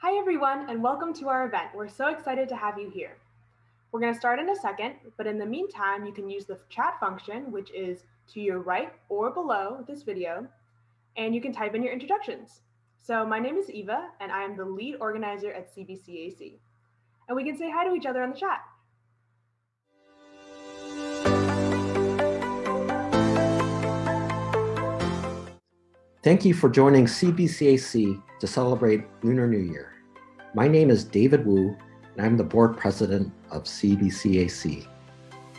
Hi everyone, and welcome to our event. We're so excited to have you here. We're going to start in a second, but in the meantime, you can use the chat function, which is to your right or below this video, and you can type in your introductions. So my name is Eva, and I am the lead organizer at CBCAC. And we can say hi to each other on the chat. Thank you for joining CBCAC to celebrate Lunar New Year. My name is David Wu, and I'm the board president of CBCAC.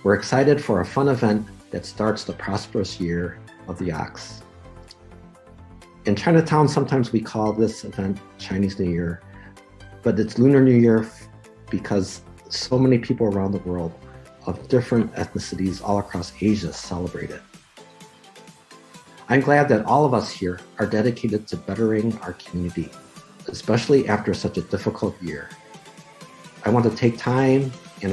We're excited for a fun event that starts the prosperous year of the ox. In Chinatown, sometimes we call this event Chinese New Year, but it's Lunar New Year because so many people around the world of different ethnicities all across Asia celebrate it. I'm glad that all of us here are dedicated to bettering our community, especially after such a difficult year. I want to take time and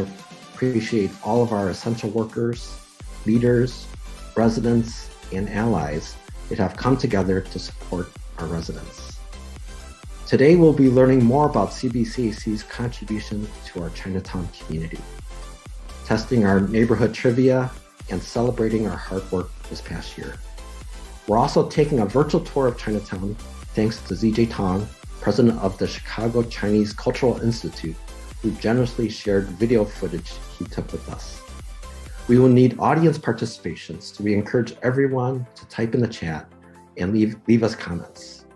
appreciate all of our essential workers, leaders, residents, and allies that have come together to support our residents. Today, we'll be learning more about CBCAC's contribution to our Chinatown community, testing our neighborhood trivia, and celebrating our hard work this past year. We're also taking a virtual tour of Chinatown thanks to ZJ Tong, president of the Chicago Chinese Cultural Institute, who generously shared video footage he took with us. We will need audience participation, so we encourage everyone to type in the chat and leave us comments.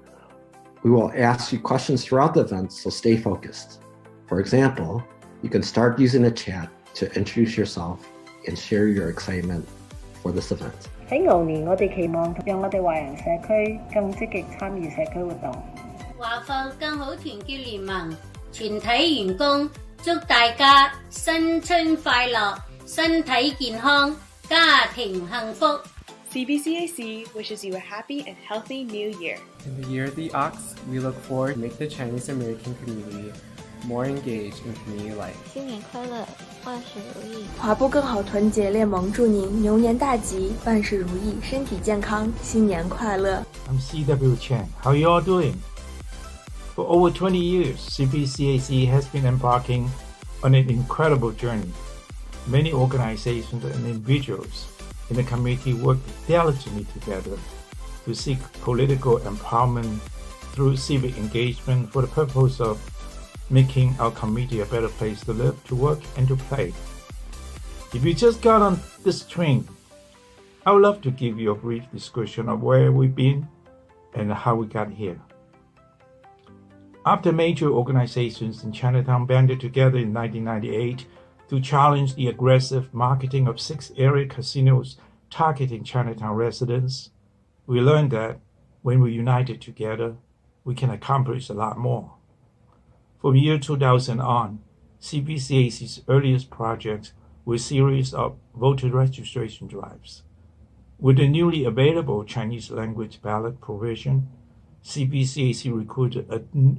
We will ask you questions throughout the event, so stay focused. For example, you can start using the chat to introduce yourself and share your excitement for this event. 喺牛年，我哋期望讓我哋華人社區更積極參與社區活動，華埠更好團結聯盟全體員工祝大家新春快樂，身體健康，家庭幸福。 CBCAC wishes you a happy and healthy new year. In the year of the ox, we look forward to make the Chinese American community more engaged in community life. 新年快乐，万事如意！华埠更好团结联盟祝您牛年大吉，万事如意，身体健康，新年快乐。 I'm C.W. Chen. How are you all doing? For over 20 years, CBCAC has been embarking on an incredible journey. Many organizations and individuals in the community work diligently together to seek political empowerment through civic engagement for the purpose of making our community a better place to live, to work, and to play. If you just got on this train, I would love to give you a brief description of where we've been and how we got here. After major organizations in Chinatown banded together in 1998 to challenge the aggressive marketing of 6 area casinos targeting Chinatown residents, we learned that when we united together, we can accomplish a lot more. From year 2000 on, CBCAC's earliest projects were a series of voter registration drives. With the newly available Chinese language ballot provision, CBCAC recruited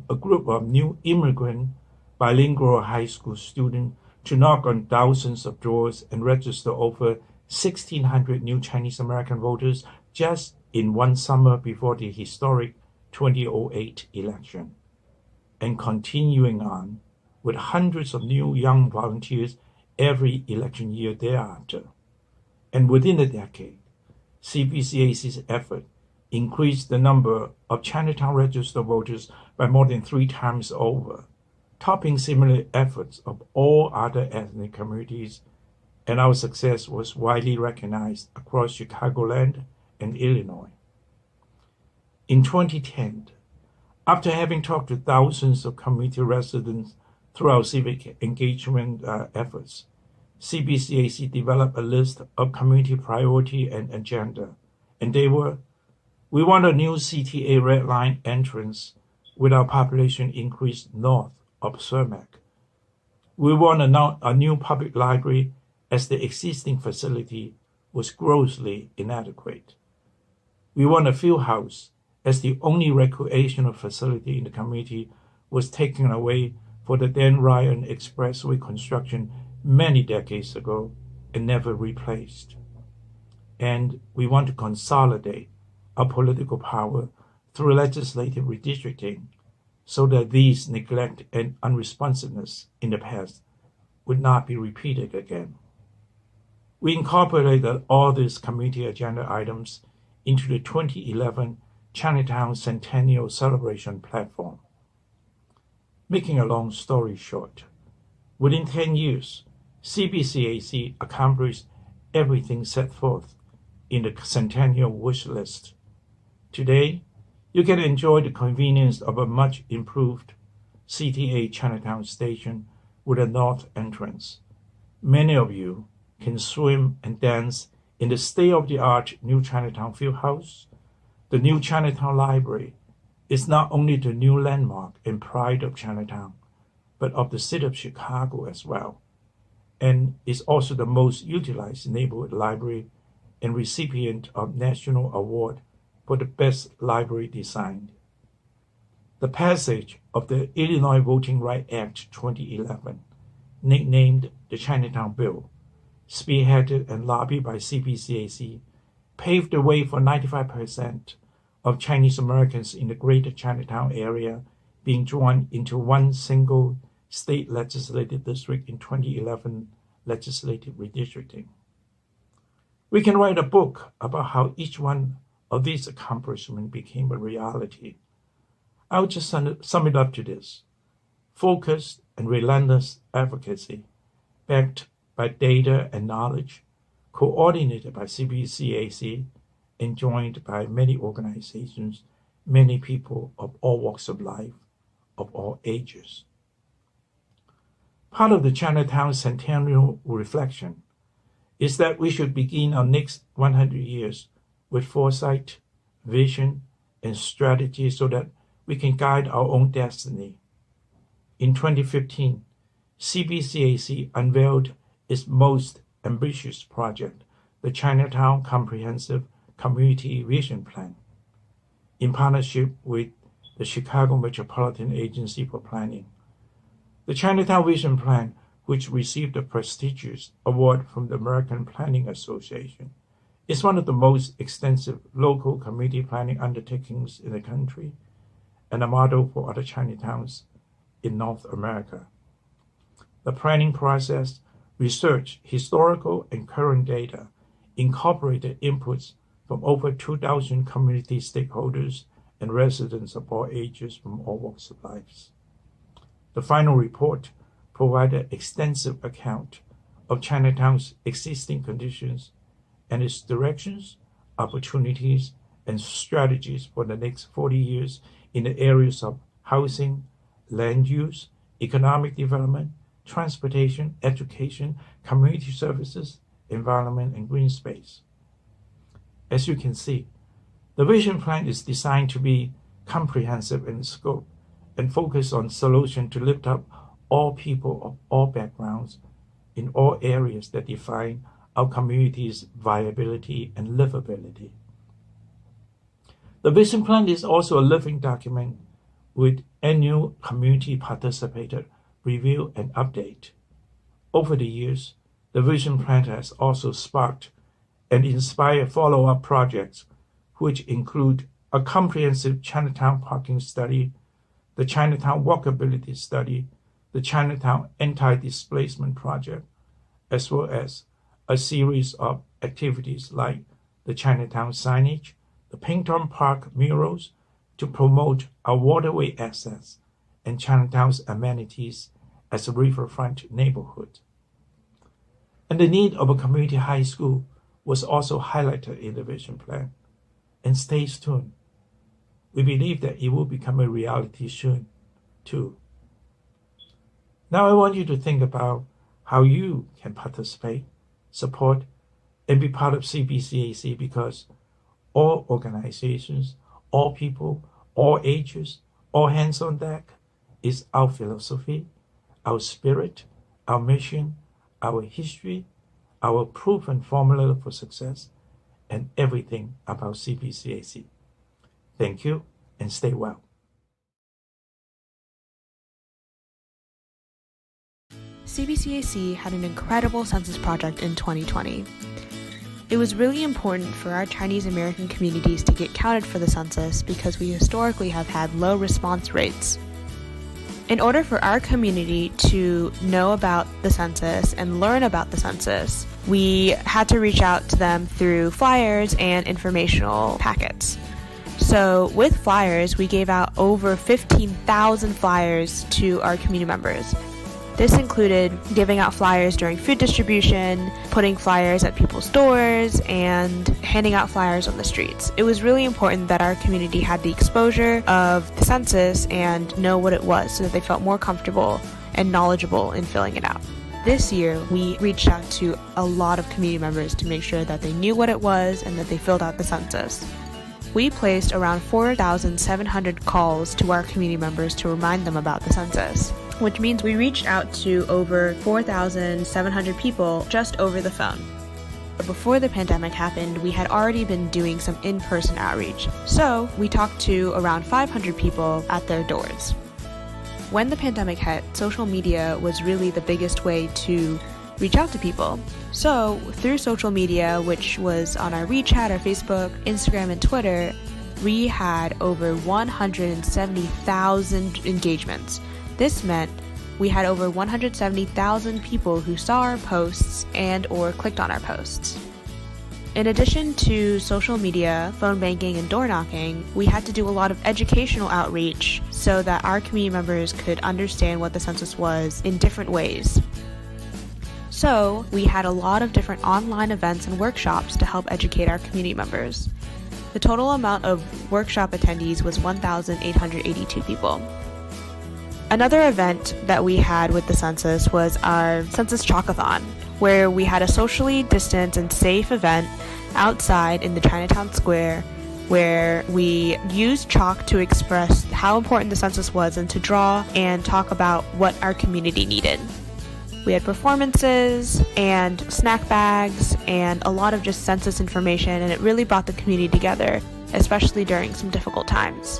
a group of new immigrant bilingual high school students to knock on thousands of doors and register over 1,600 new Chinese American voters just in one summer before the historic 2008 election, and continuing on with hundreds of new young volunteers every election year thereafter. And within a decade, CBCAC's effort increased the number of Chinatown registered voters by more than 3 times over, topping similar efforts of all other ethnic communities, and our success was widely recognized across Chicagoland and Illinois. In 2010, after having talked to thousands of community residents through our civic engagement efforts, CBCAC developed a list of community priority and agenda, and they were: we want a new CTA Red Line entrance with our population increase north of Cermak. We want a new public library as the existing facility was grossly inadequate. We want a field house as the only recreational facility in the community was taken away for the Dan Ryan Expressway construction many decades ago and never replaced. And we want to consolidate our political power through legislative redistricting so that these neglect and unresponsiveness in the past would not be repeated again. We incorporated all these community agenda items into the 2011 Chinatown Centennial Celebration platform. Making a long story short, within 10 years, CBCAC accomplished everything set forth in the Centennial wish list. Today, you can enjoy the convenience of a much improved CTA Chinatown station with a north entrance. Many of you can swim and dance in the state-of-the-art new Chinatown Field House. The new Chinatown Library is not only the new landmark and pride of Chinatown, but of the city of Chicago as well, and is also the most utilized neighborhood library and recipient of National Award for the best library design. The passage of the Illinois Voting Rights Act 2011, nicknamed the Chinatown Bill, spearheaded and lobbied by CBCAC, paved the way for 95% of Chinese Americans in the greater Chinatown area being drawn into one single state legislative district in 2011 legislative redistricting. We can write a book about how each one of these accomplishments became a reality. I'll just sum it up to this: focused and relentless advocacy, backed by data and knowledge, coordinated by CBCAC, and joined by many organizations, many people of all walks of life, of all ages. Part of the Chinatown Centennial reflection is that we should begin our next 100 years with foresight, vision, and strategy so that we can guide our own destiny. In 2015, CBCAC unveiled its most ambitious project, the Chinatown Comprehensive Community Vision Plan, in partnership with the Chicago Metropolitan Agency for Planning. The Chinatown Vision Plan, which received a prestigious award from the American Planning Association, is one of the most extensive local community planning undertakings in the country and a model for other Chinatowns in North America. The planning process researched historical and current data, incorporated inputs from over 2,000 community stakeholders and residents of all ages from all walks of life. The final report provided extensive account of Chinatown's existing conditions and its directions, opportunities, and strategies for the next 40 years in the areas of housing, land use, economic development, transportation, education, community services, environment, and green space. As you can see, the vision plan is designed to be comprehensive in scope and focus on solutions to lift up all people of all backgrounds in all areas that define our community's viability and livability. The vision plan is also a living document with annual community participated review and update. Over the years, the vision plan has also sparked and inspired follow-up projects, which include a comprehensive Chinatown parking study, the Chinatown walkability study, the Chinatown anti-displacement project, as well as a series of activities like the Chinatown signage, the Pington Park murals to promote our waterway access and Chinatown's amenities as a riverfront neighborhood. And the need of a community high school was also highlighted in the vision plan. And stay tuned. We believe that it will become a reality soon, too. Now I want you to think about how you can participate, support, and be part of CBCAC, because all organizations, all people, all ages, all hands on deck is our philosophy, our spirit, our mission, our history, our proven formula for success, and everything about CBCAC. Thank you, and stay well. CBCAC had an incredible census project in 2020. It was really important for our Chinese American communities to get counted for the census because we historically have had low response rates. In order for our community to know about the census and learn about the census, we had to reach out to them through flyers and informational packets. So with flyers, we gave out over 15,000 flyers to our community members. This included giving out flyers during food distribution, putting flyers at people's doors, and handing out flyers on the streets. It was really important that our community had the exposure of the census and know what it was so that they felt more comfortable and knowledgeable in filling it out. This year, we reached out to a lot of community members to make sure that they knew what it was and that they filled out the census. We placed around 4,700 calls to our community members to remind them about the census, which means we reached out to over 4,700 people just over the phone. Before the pandemic happened, we had already been doing some in-person outreach, so we talked to around 500 people at their doors. When the pandemic hit, social media was really the biggest way to reach out to people. So through social media, which was on our WeChat, our Facebook, Instagram, and Twitter, we had over 170,000 engagements. This meant we had over 170,000 people who saw our posts and or clicked on our posts. In addition to social media, phone banking, and door knocking, we had to do a lot of educational outreach so that our community members could understand what the census was in different ways. So we had a lot of different online events and workshops to help educate our community members. The total amount of workshop attendees was 1,882 people. Another event that we had with the census was our Census Chalkathon, where we had a socially distanced and safe event outside in the Chinatown Square, where we used chalk to express how important the census was and to draw and talk about what our community needed. We had performances and snack bags and a lot of just census information, and it really brought the community together, especially during some difficult times.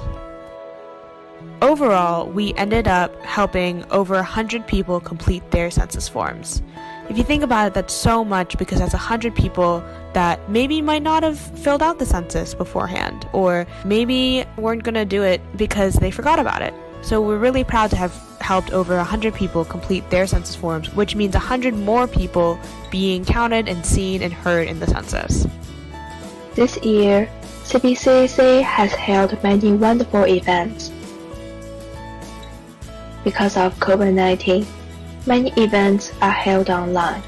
Overall, we ended up helping over 100 people complete their census forms. If you think about it, that's so much because that's 100 people that maybe might not have filled out the census beforehand, or maybe weren't going to do it because they forgot about it. So we're really proud to have helped over 100 people complete their census forms, which means 100 more people being counted and seen and heard in the census. This year, CBCAC has held many wonderful events. Because of COVID-19, many events are held online,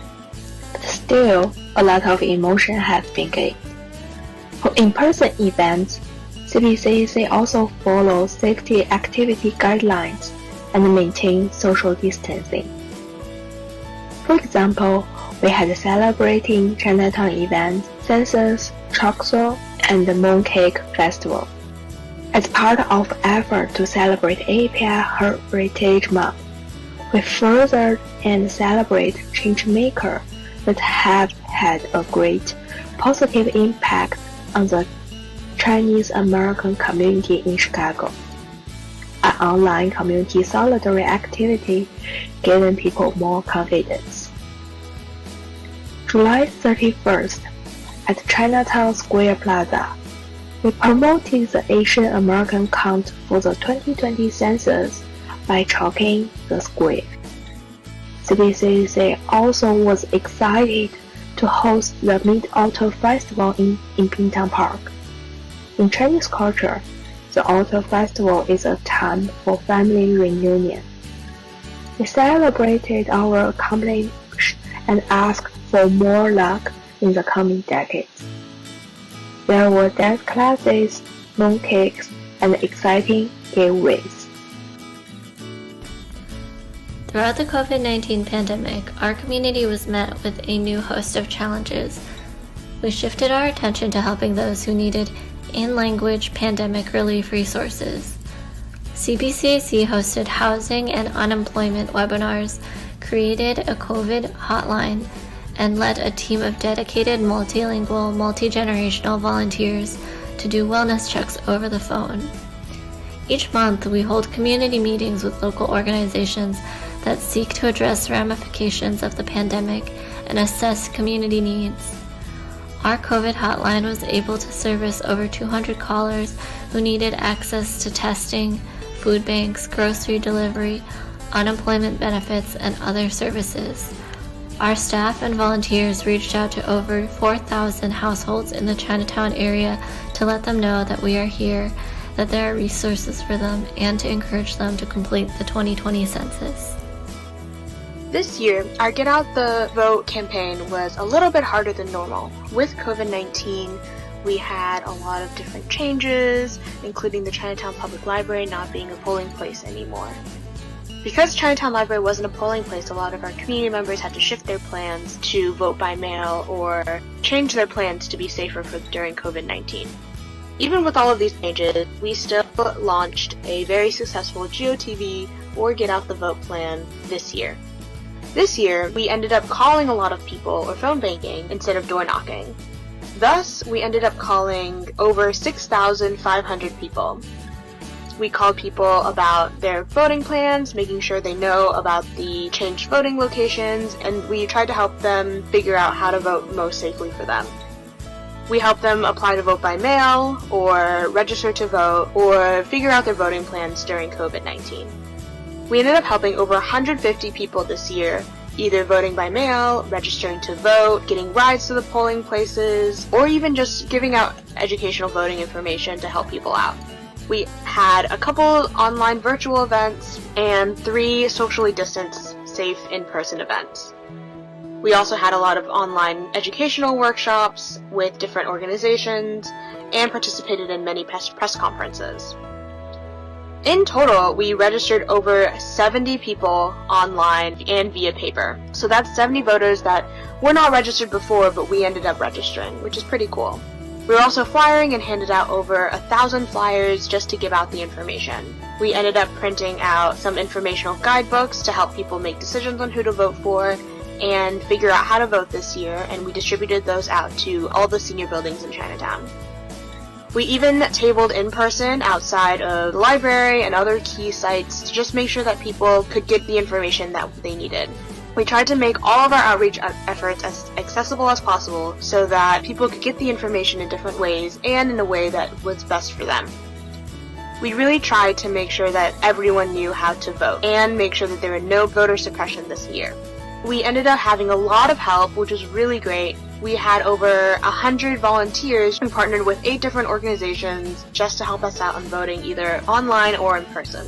but still a lot of emotion has been gained. For in-person events, CBCAC also follows safety activity guidelines and maintain social distancing. For example, we had celebrating Chinatown events, census, chalk show, and the Mooncake Festival. As part of effort to celebrate API Heritage Month, we furthered and celebrate change-makers that have had a great positive impact on the Chinese American community in Chicago. An online community solidarity activity giving people more confidence. July 31st, at Chinatown Square Plaza, we promoted the Asian American count for the 2020 census by chalking the square. CBCAC also was excited to host the Mid-Autumn Festival in Pingtown Park. In Chinese culture, the Autumn Festival is a time for family reunion. We celebrated our accomplishments and asked for more luck in the coming decades. There were dance classes, mooncakes, and exciting giveaways. Throughout the COVID-19 pandemic, our community was met with a new host of challenges. We shifted our attention to helping those who needed in-language pandemic relief resources. CBCAC hosted housing and unemployment webinars, created a COVID hotline, and led a team of dedicated multilingual, multi-generational volunteers to do wellness checks over the phone. Each month, we hold community meetings with local organizations that seek to address ramifications of the pandemic and assess community needs. Our COVID hotline was able to service over 200 callers who needed access to testing, food banks, grocery delivery, unemployment benefits, and other services. Our staff and volunteers reached out to over 4,000 households in the Chinatown area to let them know that we are here, that there are resources for them, and to encourage them to complete the 2020 census. This year, our Get Out the Vote campaign was a little bit harder than normal. With COVID-19, we had a lot of different changes, including the Chinatown Public Library not being a polling place anymore. Because Chinatown Library wasn't a polling place, a lot of our community members had to shift their plans to vote by mail or change their plans to be safer during COVID-19. Even with all of these changes, we still launched a very successful GOTV or Get Out the Vote plan this year. This year, we ended up calling a lot of people or phone banking instead of door knocking. Thus, we ended up calling over 6,500 people. We called people about their voting plans, making sure they know about the changed voting locations, and we tried to help them figure out how to vote most safely for them. We helped them apply to vote by mail, or register to vote, or figure out their voting plans during COVID-19. We ended up helping over 150 people this year, either voting by mail, registering to vote, getting rides to the polling places, or even just giving out educational voting information to help people out. We had a couple online virtual events and 3 socially distanced, safe in-person events. We also had a lot of online educational workshops with different organizations and participated in many press conferences. In total, we registered over 70 people online and via paper. So that's 70 voters that were not registered before, but we ended up registering, which is pretty cool. We were also flyering and handed out over 1,000 flyers just to give out the information. We ended up printing out some informational guidebooks to help people make decisions on who to vote for and figure out how to vote this year, and we distributed those out to all the senior buildings in Chinatown. We even tabled in person outside of the library and other key sites to just make sure that people could get the information that they needed. We tried to make all of our outreach efforts as accessible as possible so that people could get the information in different ways and in a way that was best for them. We really tried to make sure that everyone knew how to vote and make sure that there were no voter suppression this year. We ended up having a lot of help, which was really great. We had over 100 volunteers who partnered with 8 different organizations just to help us out on voting either online or in person.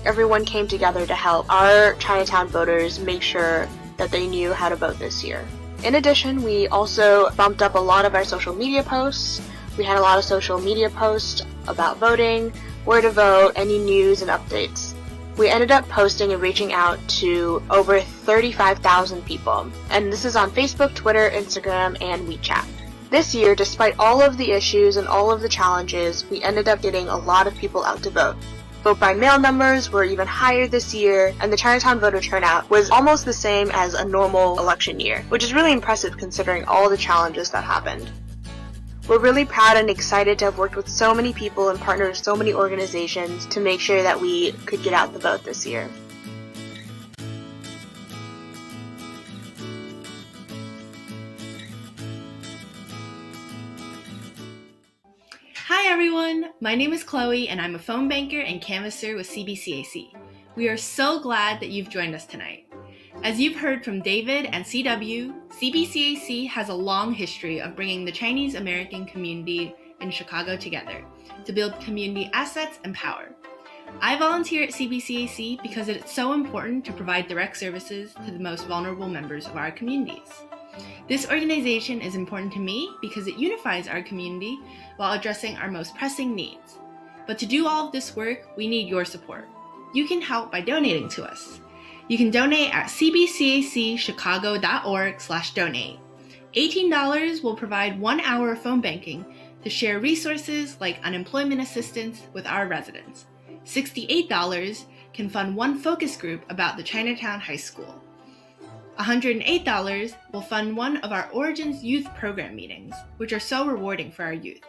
Everyone came together to help our Chinatown voters make sure that they knew how to vote this year. In addition, we also bumped up a lot of our social media posts. We had a lot of social media posts about voting, where to vote, any news and updates. We ended up posting and reaching out to over 35,000 people, and this is on Facebook, Twitter, Instagram, and WeChat. This year, despite all of the issues and all of the challenges, we ended up getting a lot of people out to vote. Vote by mail numbers were even higher this year, and the Chinatown voter turnout was almost the same as a normal election year, which is really impressive considering all the challenges that happened. We're really proud and excited to have worked with so many people and partnered with so many organizations to make sure that we could get out the vote this year. Hi everyone, my name is Chloe and I'm a phone banker and canvasser with CBCAC. We are so glad that you've joined us tonight. As you've heard from David and CW, CBCAC has a long history of bringing the Chinese American community in Chicago together to build community assets and power. I volunteer at CBCAC because it's so important to provide direct services to the most vulnerable members of our communities. This organization is important to me because it unifies our community while addressing our most pressing needs. But to do all of this work, we need your support. You can help by donating to us. You can donate at cbcacchicago.org/donate. $18 will provide 1 hour of phone banking to share resources like unemployment assistance with our residents. $68 can fund one focus group about the Chinatown High School. $108 will fund one of our Origins Youth Program meetings, which are so rewarding for our youth.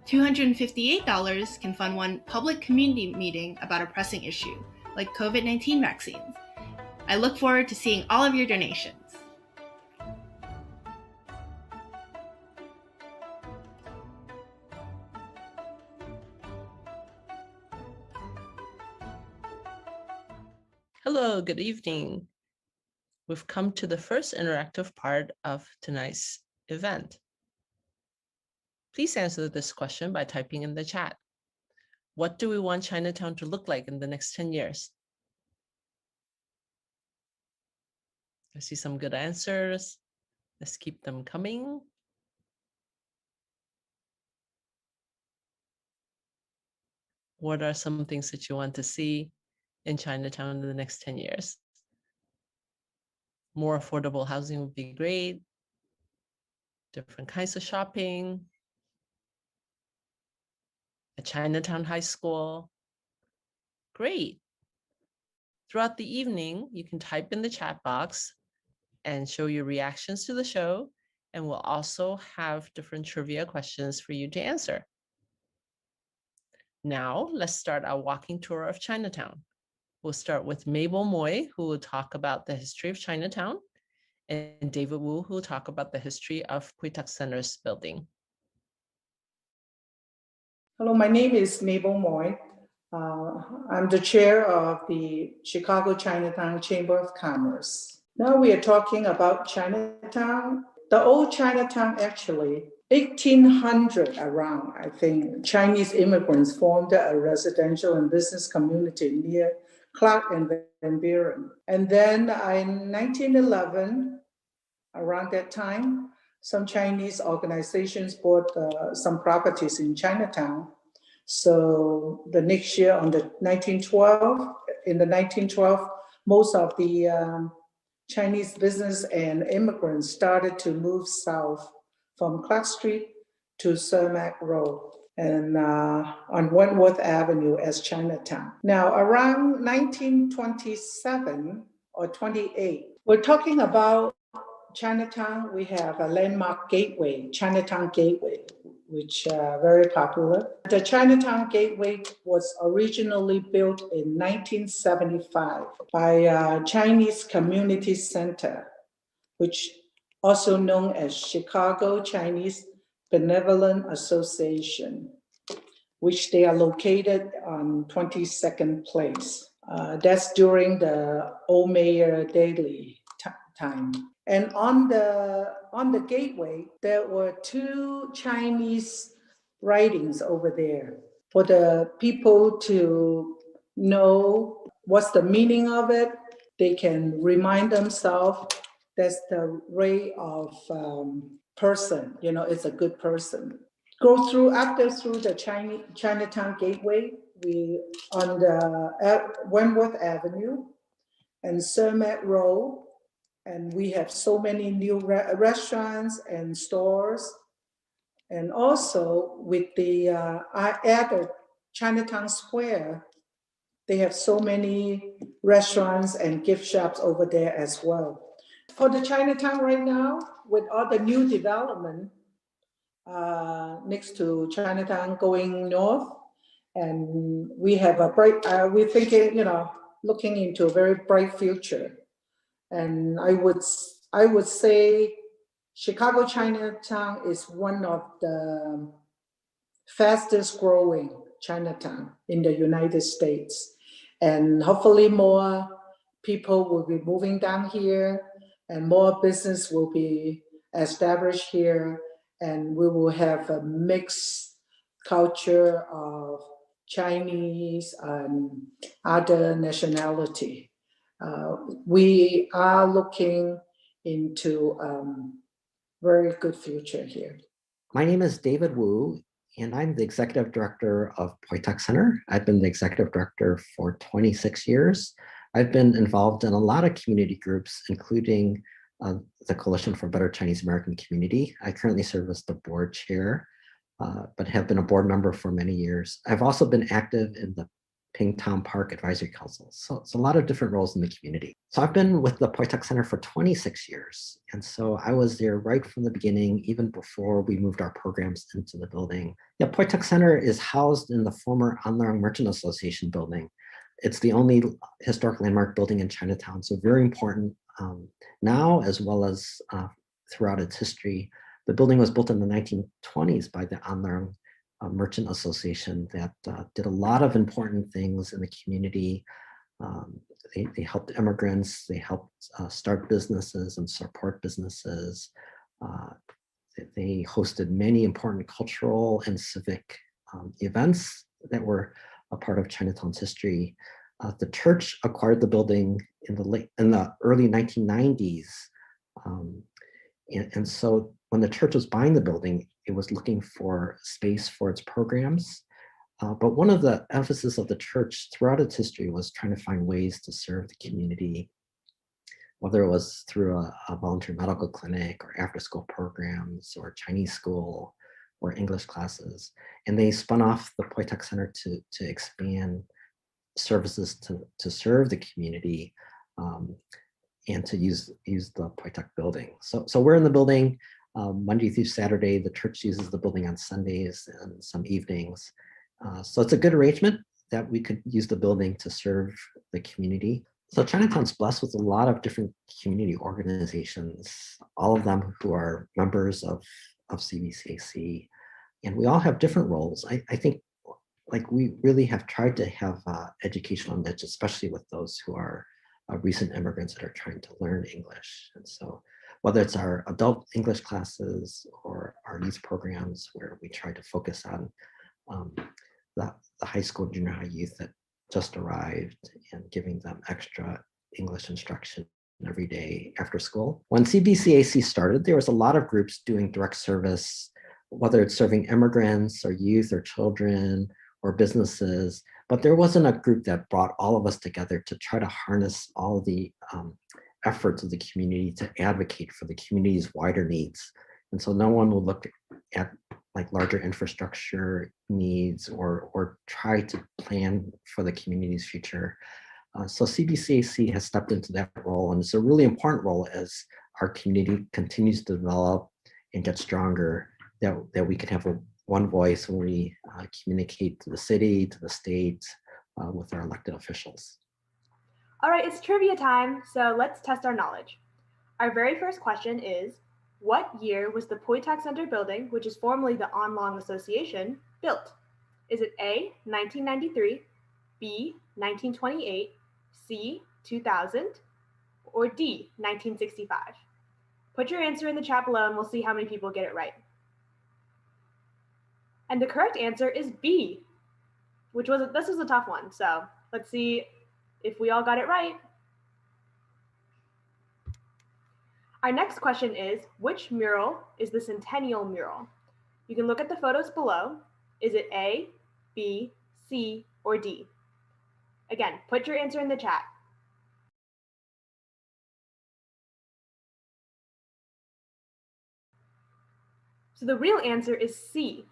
$258 can fund one public community meeting about a pressing issue, like COVID-19 vaccines. I look forward to seeing all of your donations. Hello, good evening. We've come to the first interactive part of tonight's event. Please answer this question by typing in the chat. What do we want Chinatown to look like in the next 10 years? I see some good answers. Let's keep them coming. What are some things that you want to see in Chinatown in the next 10 years? More affordable housing would be great. Different kinds of shopping. A Chinatown high school. Great. Throughout the evening, you can type in the chat box and show your reactions to the show. And we'll also have different trivia questions for you to answer. Now, let's start our walking tour of Chinatown. We'll start with Mabel Moy, who will talk about the history of Chinatown, and David Wu, who will talk about the history of Pui Tak Center's building. Hello, my name is Mabel Moy. I'm the chair of the Chicago Chinatown Chamber of Commerce. Now we are talking about Chinatown. The old Chinatown, actually, 1800 around, I think, Chinese immigrants formed a residential and business community near Clark and Van Buren. And then in 1911, around that time, some Chinese organizations bought some properties in Chinatown. So the next year, in the 1912, most of the Chinese business and immigrants started to move south from Clark Street to Cermak Road and on Wentworth Avenue as Chinatown. Now, around 1927 or 28, we're talking about Chinatown. We have a landmark gateway, Chinatown Gateway, which very popular. The Chinatown Gateway was originally built in 1975 by Chinese Community Center, which also known as Chicago Chinese Benevolent Association, which they are located on 22nd Place. That's during the old Mayor Daley time. And on the gateway, there were two Chinese writings over there for the people to know what's the meaning of it. They can remind themselves that's the ray of person, it's a good person. Go through the Chinatown Gateway, we on the Wentworth Avenue and Cermak Road. And we have so many new restaurants and stores. And also with the at the Chinatown Square, they have so many restaurants and gift shops over there as well. For the Chinatown right now, with all the new development next to Chinatown going north, and we have a bright, we're thinking, looking into a very bright future. And I would say Chicago Chinatown is one of the fastest growing Chinatown in the United States. And hopefully more people will be moving down here and more business will be established here. And we will have a mixed culture of Chinese and other nationality. We are looking into very good future here. My name is David Wu, and I'm the Executive Director of Pui Tak Center. I've been the Executive Director for 26 years. I've been involved in a lot of community groups, including the Coalition for Better Chinese American Community. I currently serve as the board chair, but have been a board member for many years. I've also been active in the Pingtown Park Advisory Council. So it's a lot of different roles in the community. So I've been with the Pui Tak Center for 26 years. And so I was there right from the beginning, even before we moved our programs into the building. Yeah, Pui Tak Center is housed in the former Anlarang Merchant Association building. It's the only historic landmark building in Chinatown. So very important now, as well as throughout its history. The building was built in the 1920s by the Anlarang Merchant Association that did a lot of important things in the community, They helped immigrants, they helped start businesses and support businesses. They hosted many important cultural and civic events that were a part of Chinatown's history. The church acquired the building in the early 1990s. And so when the church was buying the building, it was looking for space for its programs. But one of the emphasis of the church throughout its history was trying to find ways to serve the community, whether it was through a volunteer medical clinic or after-school programs or Chinese school or English classes. And they spun off the Poitek Center to expand services to serve the community and to use the Poitek building. So we're in the building Monday through Saturday. The church uses the building on Sundays and some evenings. So it's a good arrangement that we could use the building to serve the community. So Chinatown's blessed with a lot of different community organizations, all of them who are members of CBCAC, and we all have different roles. I think like we really have tried to have educational niche, especially with those who are recent immigrants that are trying to learn English. And so whether it's our adult English classes or our youth programs where we try to focus on the high school, junior high youth that just arrived and giving them extra English instruction every day after school. When CBCAC started, there was a lot of groups doing direct service, whether it's serving immigrants or youth or children or businesses, but there wasn't a group that brought all of us together to try to harness all the efforts of the community to advocate for the community's wider needs. And so no one will look at like larger infrastructure needs or try to plan for the community's future. So CBCAC has stepped into that role, and it's a really important role as our community continues to develop and get stronger, that we can have one voice when we communicate to the city, to the state, with our elected officials. All right, it's trivia time, so let's test our knowledge. Our very first question is, what year was the Poitek Center building, which is formerly the On Long Association, built? Is it A, 1993, B, 1928, C, 2000, or D, 1965? Put your answer in the chat below and we'll see how many people get it right. And the correct answer is B, this was a tough one, so let's see if we all got it right. Our next question is, which mural is the Centennial mural? You can look at the photos below. Is it A, B, C, or D? Again, put your answer in the chat. So the real answer is C.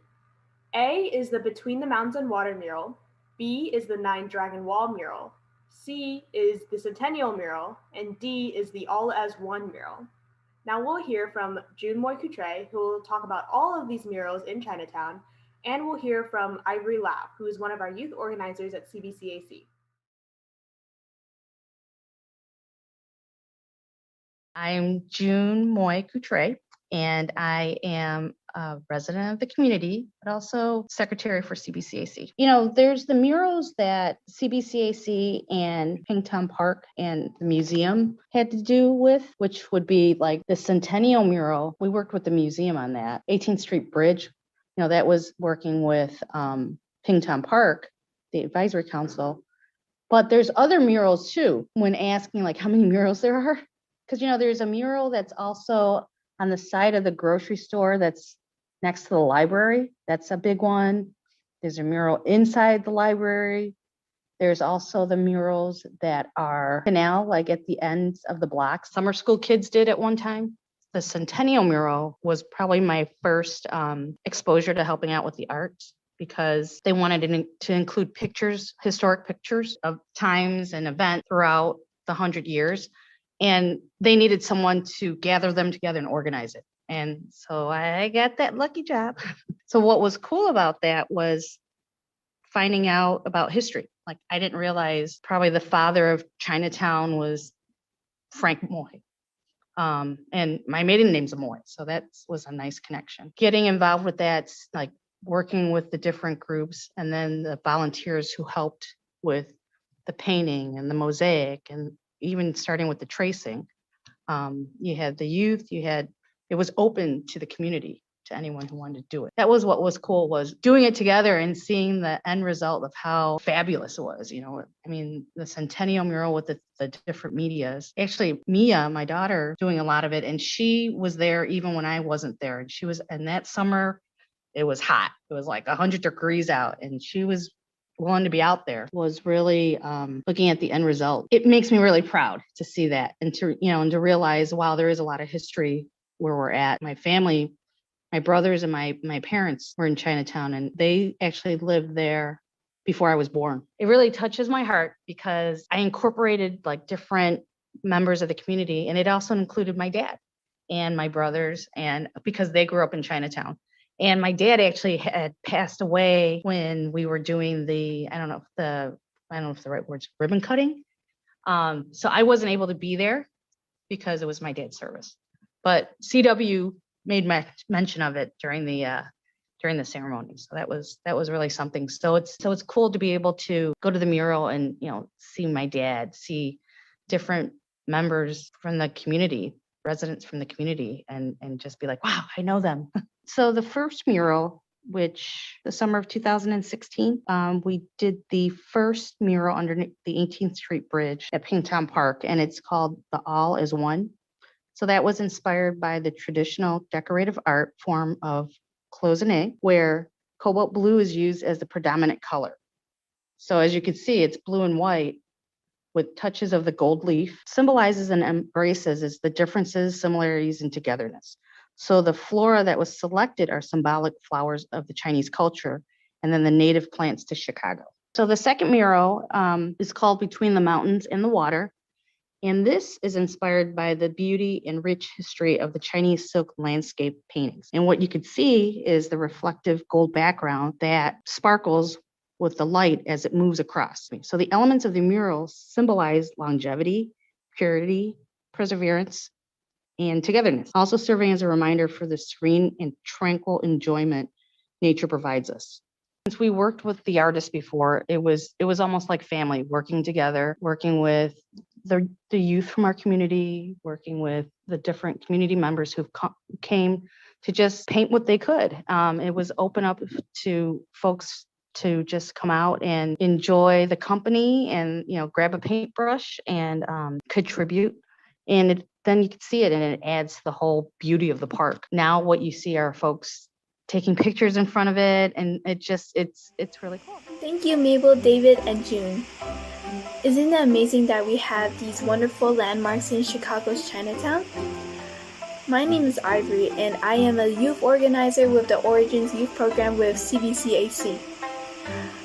A is the Between the Mountains and Water mural, B is the Nine Dragon Wall mural, C is the Centennial mural, and D is the All as One mural. Now we'll hear from June Moy-Coutre, who will talk about all of these murals in Chinatown, and we'll hear from Ivory Lau, who is one of our youth organizers at CBCAC. I'm June Moy-Coutre, and I am a resident of the community, but also secretary for CBCAC. You know, there's the murals that CBCAC and Pingtown Park and the museum had to do with, which would be like the Centennial mural. We worked with the museum on that. 18th Street Bridge, you know, that was working with Pingtown Park, the advisory council. But there's other murals too, when asking like how many murals there are. Because, you know, there's a mural that's also on the side of the grocery store that's next to the library. That's a big one. There's a mural inside the library. There's also the murals that are canal, like at the ends of the blocks. Summer school kids did at one time. The Centennial mural was probably my first exposure to helping out with the arts, because they wanted to include pictures, historic pictures of times and events throughout the 100 years. And they needed someone to gather them together and organize it. And so I got that lucky job. So what was cool about that was finding out about history. Like, I didn't realize probably the father of Chinatown was Frank Moy. And my maiden name's Moy. So that was a nice connection. Getting involved with that, like working with the different groups, and then the volunteers who helped with the painting and the mosaic, and even starting with the tracing. You had the youth, it was open to the community, to anyone who wanted to do it. That was what was cool, was doing it together and seeing the end result of how fabulous it was. I mean, the Centennial mural with the different medias. Actually, Mia, my daughter, doing a lot of it, and she was there even when I wasn't there. And that summer, it was hot. It was like 100 degrees out, and she was willing to be out there. Was really looking at the end result. It makes me really proud to see that, and to realize, wow, there is a lot of history where we're at. My family, my brothers and my parents were in Chinatown, and they actually lived there before I was born. It really touches my heart because I incorporated like different members of the community, and it also included my dad and my brothers, and because they grew up in Chinatown. And my dad actually had passed away when we were doing I don't know if the right word's ribbon cutting. So I wasn't able to be there because it was my dad's service. But CW made mention of it during the ceremony. So that was really something. So it's cool to be able to go to the mural and see my dad, see different members from the community, residents from the community, and just be like, wow, I know them. So the first mural, which the summer of 2016, we did the first mural underneath the 18th Street Bridge at Pingtown Park, and it's called The All Is One. So that was inspired by the traditional decorative art form of cloisonne, where cobalt blue is used as the predominant color. So as you can see, it's blue and white with touches of the gold leaf, symbolizes and embraces the differences, similarities, and togetherness. So the flora that was selected are symbolic flowers of the Chinese culture, and then the native plants to Chicago. So the second mural is called Between the Mountains and the Water. And this is inspired by the beauty and rich history of the Chinese silk landscape paintings. And what you could see is the reflective gold background that sparkles with the light as it moves across. So the elements of the mural symbolize longevity, purity, perseverance, and togetherness, also serving as a reminder for the serene and tranquil enjoyment nature provides us. Since we worked with the artists before, it was almost like family, working together, working with the youth from our community, working with the different community members who came to just paint what they could. It was open up to folks to just come out and enjoy the company and grab a paintbrush and contribute. And then you can see it, and it adds to the whole beauty of the park. Now what you see are folks taking pictures in front of it, and it's really cool. Thank you, Mabel, David, and June. Isn't it amazing that we have these wonderful landmarks in Chicago's Chinatown? My name is Ivory, and I am a youth organizer with the Origins Youth Program with CBCAC.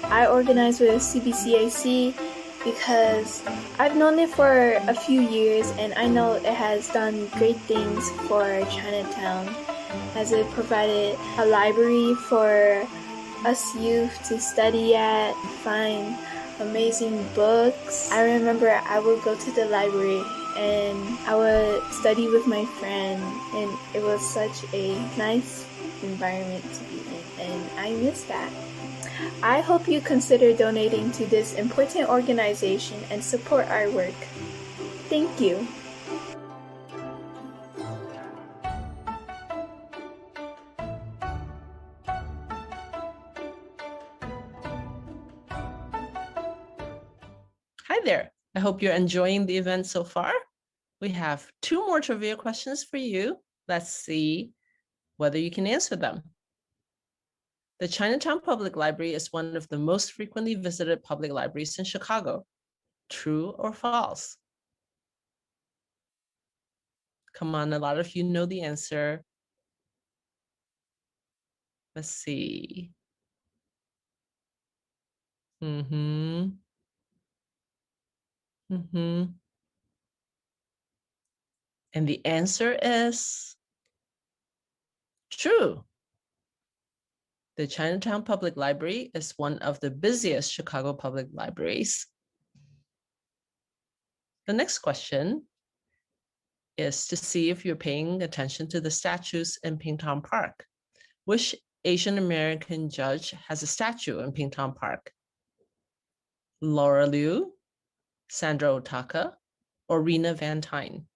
I organize with CBCAC because I've known it for a few years, and I know it has done great things for Chinatown, as it provided a library for us youth to study at, find amazing books. I remember I would go to the library and I would study with my friend, and it was such a nice environment to be in, and I miss that. I hope you consider donating to this important organization and support our work. Thank you. Hi there. I hope you're enjoying the event so far. We have 2 more trivia questions for you. Let's see whether you can answer them. The Chinatown Public Library is one of the most frequently visited public libraries in Chicago. True or false? Come on, a lot of you know the answer. Let's see. And the answer is true. The Chinatown Public Library is one of the busiest Chicago public libraries. The next question is to see if you're paying attention to the statues in Pingtown Park. Which Asian American judge has a statue in Pingtown Park? Laura Liu, Sandra Otaka, or Rena Van Tyne?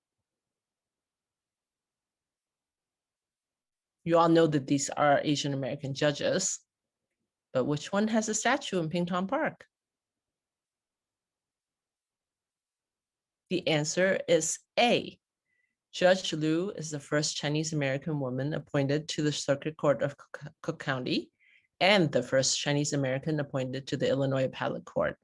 You all know that these are Asian American judges, but which one has a statue in Pingtong Park? The answer is A. Judge Liu is the first Chinese American woman appointed to the Circuit Court of Cook County and the first Chinese American appointed to the Illinois Appellate Court.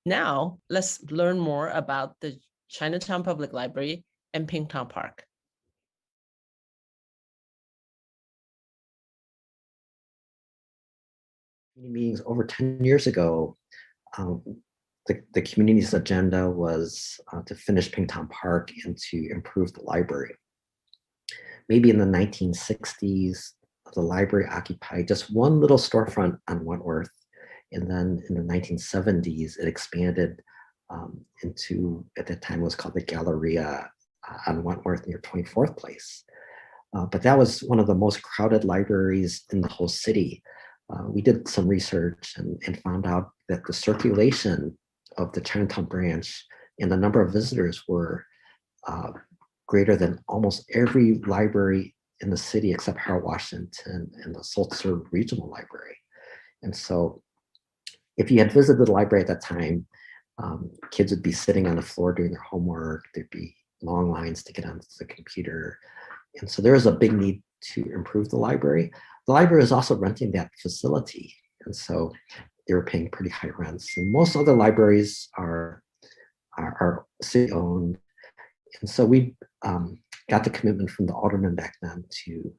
Now, let's learn more about the Chinatown Public Library and Pingtong Park. Meetings over 10 years ago, the community's agenda was to finish Pingtong Park and to improve the library. Maybe in the 1960s, the library occupied just one little storefront on Wentworth. And then in the 1970s, it expanded into, at that time, it was called the Galleria on Wentworth near 24th Place. But that was one of the most crowded libraries in the whole city. We did some research and found out that the circulation of the Chinatown branch and the number of visitors were greater than almost every library in the city except Harold Washington and the Sulzer Regional Library. And so if you had visited the library at that time, kids would be sitting on the floor doing their homework. There'd be long lines to get onto the computer. And so there was a big need to improve the library. The library is also renting that facility. And so they were paying pretty high rents. And most other libraries are city owned. And so we got the commitment from the alderman back then to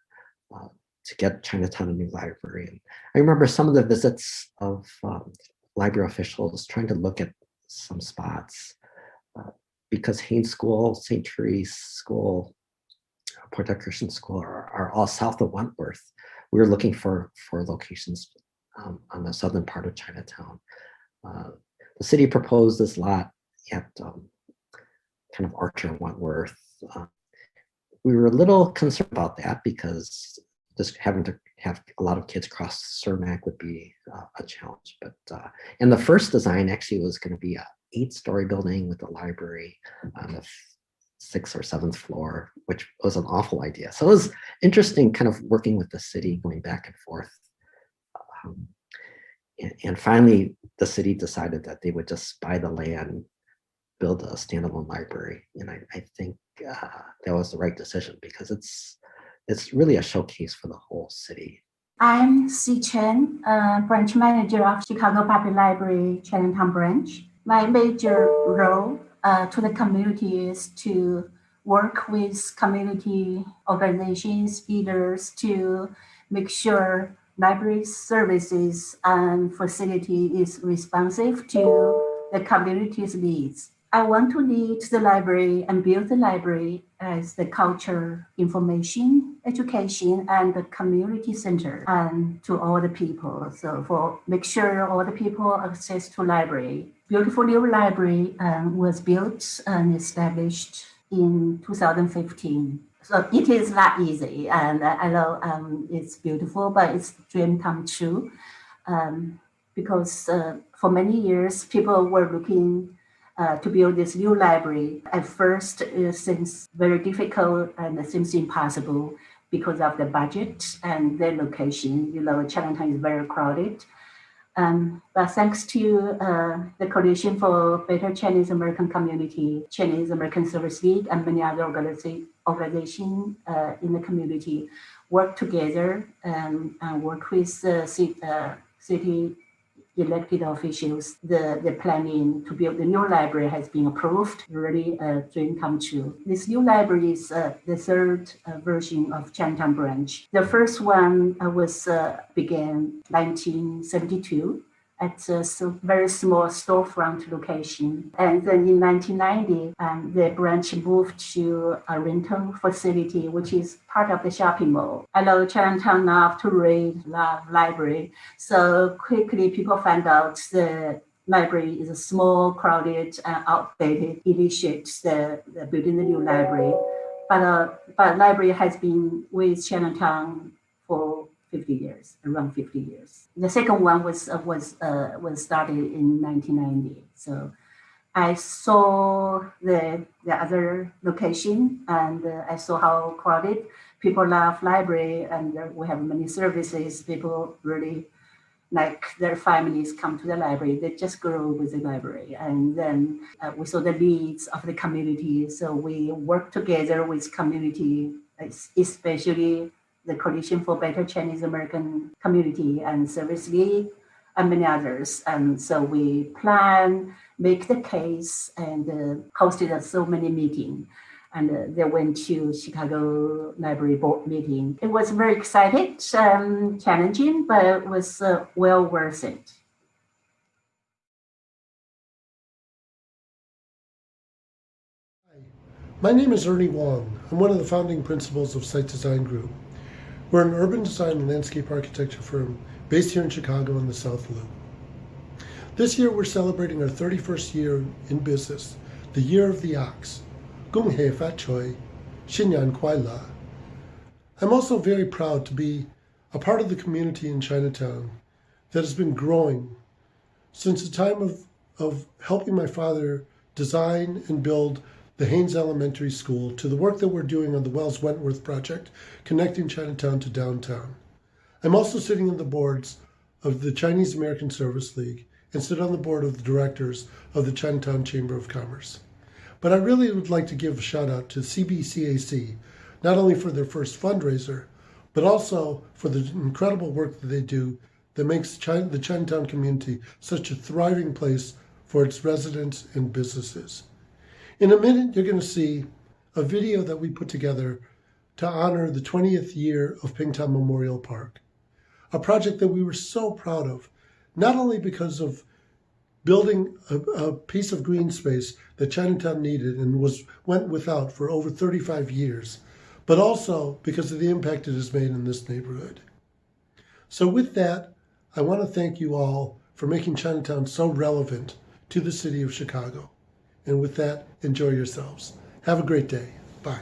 get Chinatown a new library. And I remember some of the visits of library officials trying to look at some spots because Haynes School, St. Therese School, Portage Christian School are all south of Wentworth. We were looking for locations on the southern part of Chinatown. The city proposed this lot at kind of Archer Wentworth. We were a little concerned about that because just having to have a lot of kids cross Cermak would be a challenge. But and the first design actually was going to be a 8-story building with a library on the 6th or 7th floor, which was an awful idea. So it was interesting kind of working with the city, going back and forth. And finally, the city decided that they would just buy the land, build a standalone library. And I think that was the right decision because it's really a showcase for the whole city. I'm Si Chen, branch manager of Chicago Public Library Chinatown branch. My major role to the community is to work with community organizations, leaders to make sure library services and facility is responsive to the community's needs. I want to lead the library and build the library as the culture, information, education, and the community center and to all the people. So for make sure all the people access to library. Beautiful new library was built and established in 2015. So it is not easy, and I know it's beautiful, but it's a dream come true because for many years people were looking to build this new library. At first, it seems very difficult and it seems impossible because of the budget and the location. You know, Chinatown is very crowded. But thanks to the Coalition for Better Chinese American Community, Chinese American Service League, and many other organizations in the community work together and work with city elected officials. The planning to build the new library has been approved, really a dream come true. This new library is the third version of Chinatown branch. The first one was began 1972 at a very small storefront location. And then in 1990, the branch moved to a rental facility, which is part of the shopping mall. I know Chinatown love to read, love library. So quickly people found out the library is a small, crowded, and outdated. Initiates the building the new library. But library has been with Chinatown for 50 years, around 50 years. The second one was started in 1990. So I saw the other location, and I saw how crowded people love library, and we have many services. People really like their families come to the library. They just grow with the library. And then we saw the needs of the community. So we work together with community, especially the Coalition for Better Chinese American Community and Service League and many others. And so we plan, make the case, and hosted so many meetings. And they went to Chicago Library Board meeting. It was very exciting, challenging, but it was well worth it. My name is Ernie Wong. I'm one of the founding principals of Site Design Group. We're an urban design and landscape architecture firm based here in Chicago in the South Loop. This year we're celebrating our 31st year in business, the Year of the Ox. Gong Hei Fat Choi, Xin Yan Kuai La. I'm also very proud to be a part of the community in Chinatown that has been growing since the time of helping my father design and build the Haynes Elementary School to the work that we're doing on the Wells Wentworth project, connecting Chinatown to downtown. I'm also sitting on the boards of the Chinese American Service League and sit on the board of the directors of the Chinatown Chamber of Commerce. But I really would like to give a shout out to CBCAC, not only for their first fundraiser, but also for the incredible work that they do that makes the Chinatown community such a thriving place for its residents and businesses. In a minute, you're going to see a video that we put together to honor the 20th year of Pingtan Memorial Park, a project that we were so proud of, not only because of building a piece of green space that Chinatown needed and went without for over 35 years, but also because of the impact it has made in this neighborhood. So with that, I want to thank you all for making Chinatown so relevant to the city of Chicago. And with that, enjoy yourselves. Have a great day. Bye.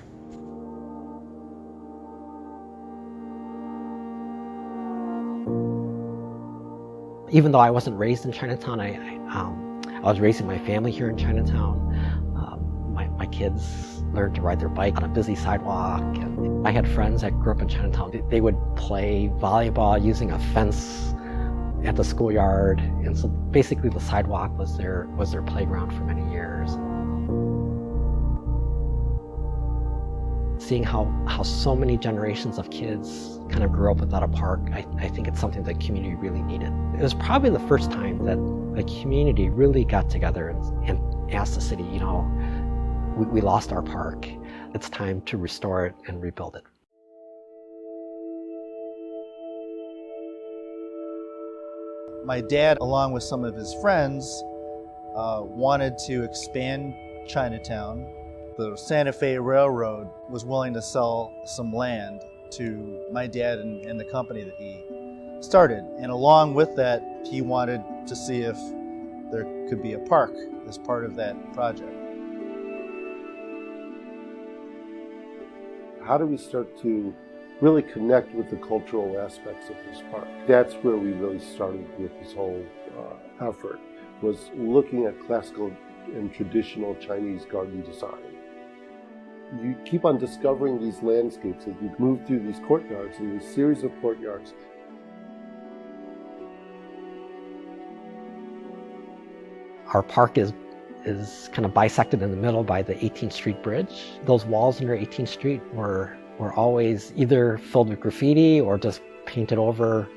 Even though I wasn't raised in Chinatown, I was raising my family here in Chinatown. My kids learned to ride their bike on a busy sidewalk. And I had friends that grew up in Chinatown. They would play volleyball using a fence at the schoolyard. And so basically the sidewalk was their playground for many years. Seeing how so many generations of kids kind of grew up without a park, I think it's something the community really needed. It was probably the first time that the community really got together and asked the city, you know, we lost our park. It's time to restore it and rebuild it. My dad, along with some of his friends, wanted to expand Chinatown. The Santa Fe Railroad was willing to sell some land to my dad and the company that he started. And along with that, he wanted to see if there could be a park as part of that project. How do we start to really connect with the cultural aspects of this park? That's where we really started with this whole effort, was looking at classical and traditional Chinese garden design. You keep on discovering these landscapes as you move through these courtyards and these series of courtyards. Our park is kind of bisected in the middle by the 18th Street Bridge. Those walls near 18th Street were always either filled with graffiti or just painted over.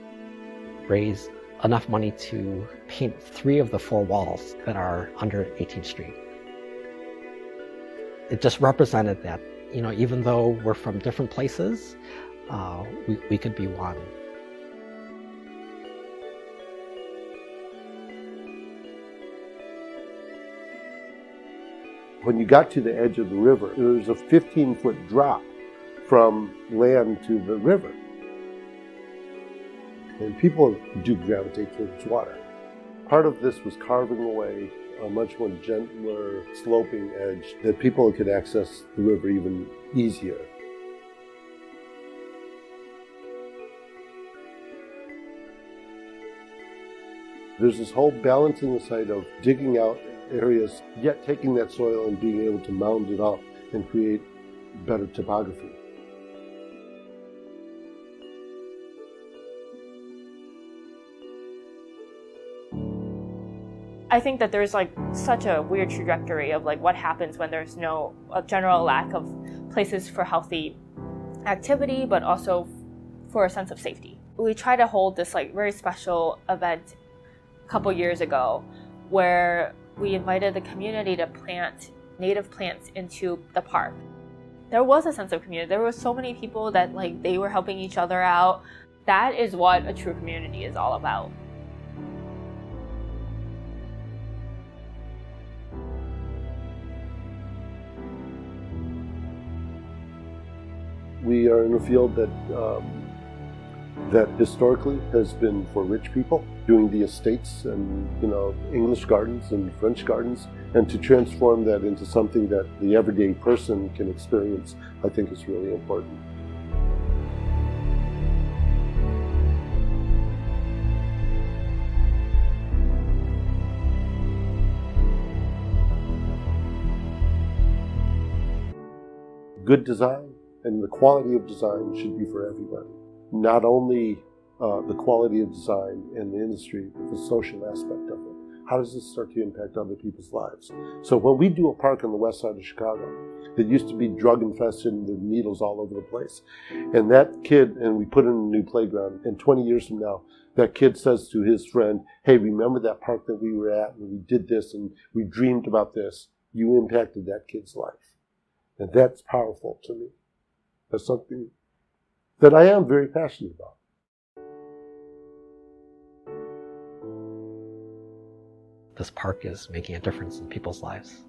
Raised enough money to paint 3 of the 4 walls that are under 18th Street. It just represented that, you know, even though we're from different places, we could be one. When you got to the edge of the river, there was a 15-foot drop from land to the river. And people do gravitate towards water. Part of this was carving away a much more gentler sloping edge that people could access the river even easier. There's this whole balancing the site of digging out areas, yet taking that soil and being able to mound it up and create better topography. I think that there's like such a weird trajectory of like what happens when there's a general lack of places for healthy activity, but also for a sense of safety. We tried to hold this like very special event a couple years ago where we invited the community to plant native plants into the park. There was a sense of community. There were so many people that like they were helping each other out. That is what a true community is all about. We are in a field that that historically has been for rich people, doing the estates and English gardens and French gardens, and to transform that into something that the everyday person can experience, I think is really important. Good design and the quality of design should be for everybody. Not only the quality of design in the industry, but the social aspect of it. How does this start to impact other people's lives? So when we do a park on the west side of Chicago that used to be drug infested and the needles all over the place, and that kid, and we put in a new playground, and 20 years from now, that kid says to his friend, hey, remember that park that we were at and we did this and we dreamed about this? You impacted that kid's life. And that's powerful to me. That's something that I am very passionate about. This park is making a difference in people's lives.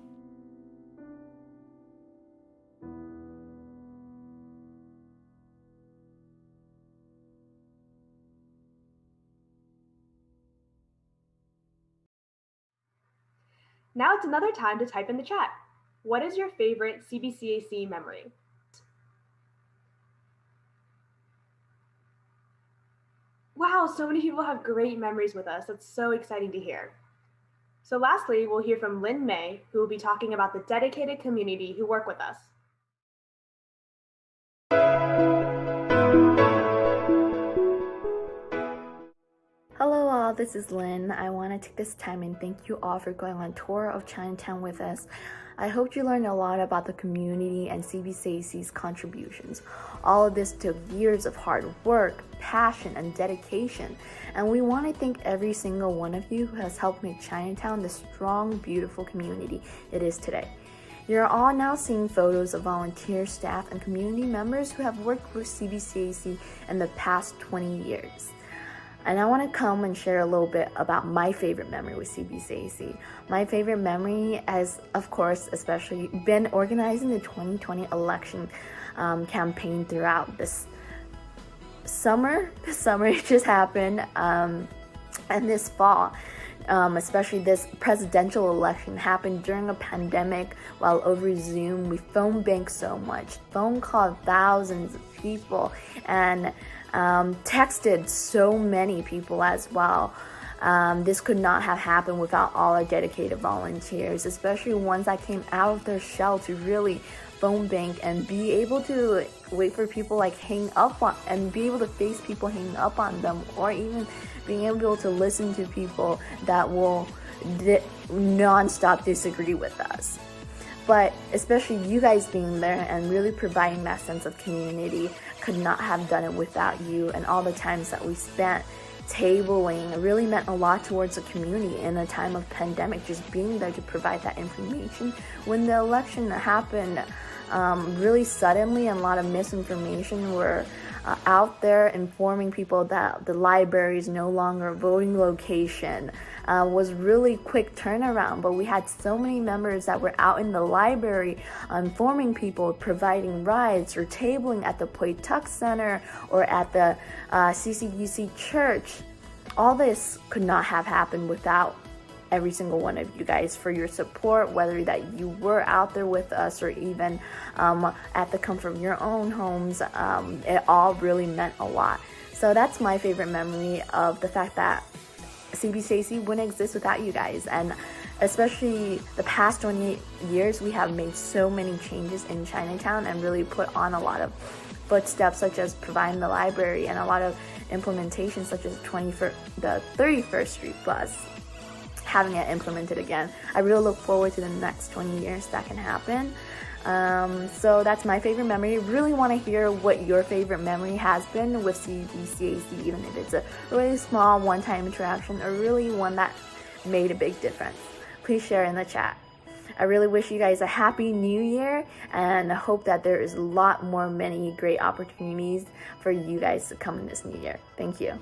Now it's another time to type in the chat. What is your favorite CBCAC memory? Wow, so many people have great memories with us. That's so exciting to hear. So lastly, we'll hear from Lynn May, who will be talking about the dedicated community who work with us. Hello all, this is Lynn. I want to take this time and thank you all for going on a tour of Chinatown with us. I hope you learned a lot about the community and CBCAC's contributions. All of this took years of hard work, passion, and dedication, and we want to thank every single one of you who has helped make Chinatown the strong, beautiful community it is today. You're all now seeing photos of volunteer staff and community members who have worked with CBCAC in the past 20 years. And I want to come and share a little bit about my favorite memory with CBCAC. My favorite memory has, of course, especially been organizing the 2020 election campaign throughout this summer. This summer it just happened, and this fall. Especially this presidential election happened during a pandemic while over Zoom. We phone banked so much, phone called thousands of people, and texted so many people as well. This could not have happened without all our dedicated volunteers, especially ones that came out of their shell to really phone bank and be able to wait for people like hang up on, and be able to face people hanging up on them, or even being able to listen to people that will non-stop disagree with us. But especially you guys being there and really providing that sense of community, could not have done it without you, and all the times that we spent tabling really meant a lot towards the community in a time of pandemic, just being there to provide that information. When the election happened really suddenly, and a lot of misinformation were out there informing people that the library is no longer a voting location, was really quick turnaround. But we had so many members that were out in the library informing people, providing rides or tabling at the Poi Tuk Center or at the CCUC church. All this could not have happened without every single one of you guys for your support, whether that you were out there with us or even at the comfort of your own homes. It all really meant a lot. So that's my favorite memory of the fact that CBCAC wouldn't exist without you guys. And especially the past 28 years, we have made so many changes in Chinatown and really put on a lot of footsteps, such as providing the library and a lot of implementations, such as the 31st Street bus, having it implemented again. I really look forward to the next 20 years that can happen. So that's my favorite memory. Really want to hear what your favorite memory has been with CBCAC, even if it's a really small one-time interaction or really one that made a big difference. Please share in the chat. I really wish you guys a happy new year, and I hope that there is a lot more, many great opportunities for you guys to come in this new year. Thank you.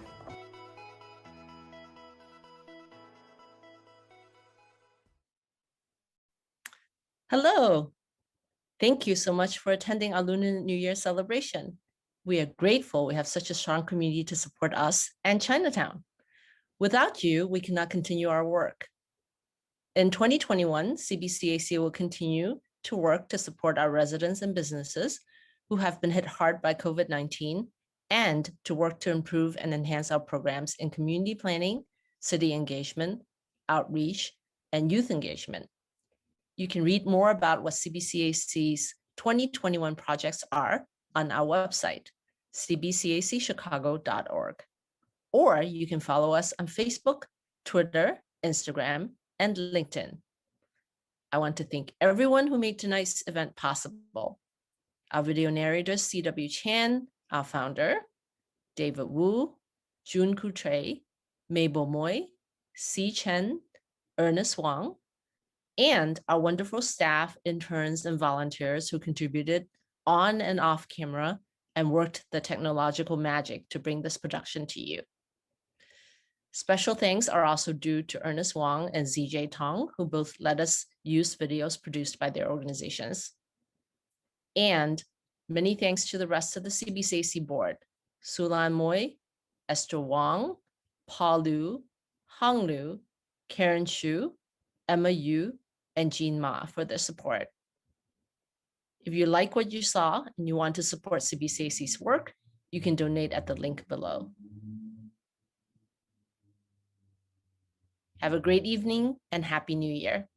Hello. Thank you so much for attending our Lunar New Year celebration. We are grateful we have such a strong community to support us and Chinatown. Without you, we cannot continue our work. In 2021, CBCAC will continue to work to support our residents and businesses who have been hit hard by COVID-19 and to work to improve and enhance our programs in community planning, city engagement, outreach, and youth engagement. You can read more about what CBCAC's 2021 projects are on our website, cbcacchicago.org. Or you can follow us on Facebook, Twitter, Instagram, and LinkedIn. I want to thank everyone who made tonight's event possible. Our video narrators, C.W. Chan, our founder, David Wu, Jun Kutre, Mabel Moy, C. Chen, Ernest Wang, and our wonderful staff, interns, and volunteers who contributed on and off camera and worked the technological magic to bring this production to you. Special thanks are also due to Ernest Wang and ZJ Tong, who both let us use videos produced by their organizations. And many thanks to the rest of the CBCAC board, Sulan Moy, Esther Wang, Paul Liu, Hong Liu, Karen Xu, Emma Yu, and Jean Ma for their support. If you like what you saw and you want to support CBCAC's work, you can donate at the link below. Have a great evening and Happy New Year.